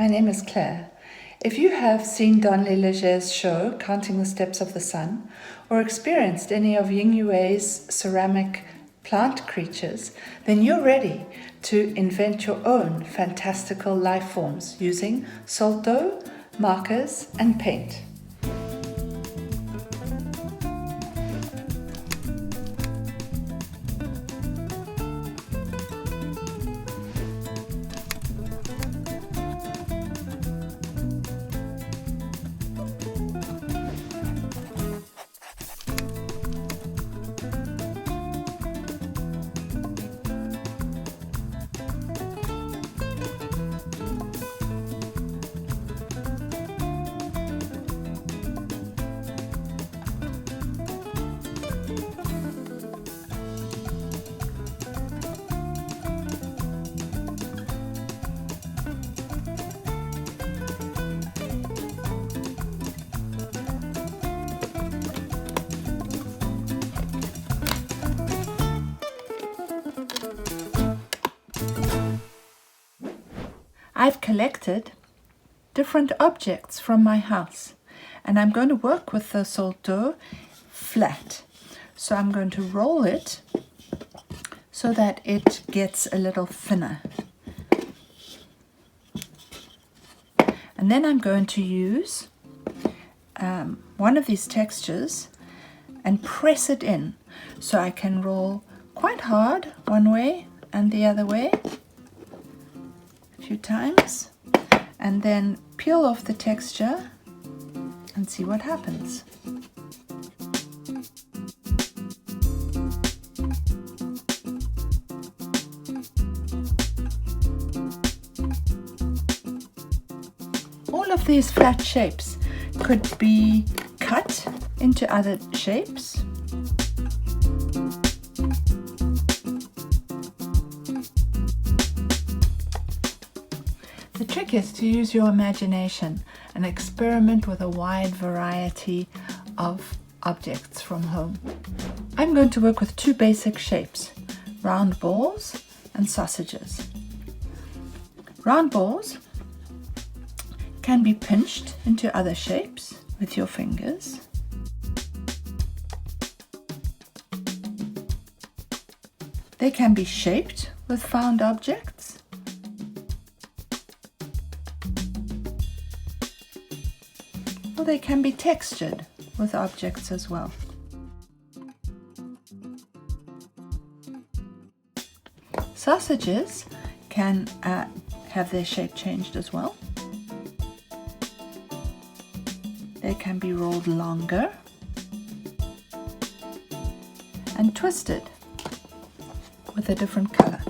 my name is Claire. If you have seen Don Leger's show, Counting the Steps of the Sun, or experienced any of Ying-Yueh's ceramic plant creatures, then you're ready to invent your own fantastical life forms using salt dough, markers, and paint. I've collected different objects from my house, and I'm going to work with the salt dough flat. So I'm going to roll it so that it gets a little thinner. And then I'm going to use one of these textures and press it in so I can roll quite hard one way and the other way few times, and then peel off the texture and see what happens. All of these flat shapes could be cut into other shapes. The trick is to use your imagination and experiment with a wide variety of objects from home. I'm going to work with two basic shapes, round balls and sausages. Round balls can be pinched into other shapes with your fingers. They can be shaped with found objects. Or they can be textured with objects as well. Sausages can have their shape changed as well. They can be rolled longer and twisted with a different color.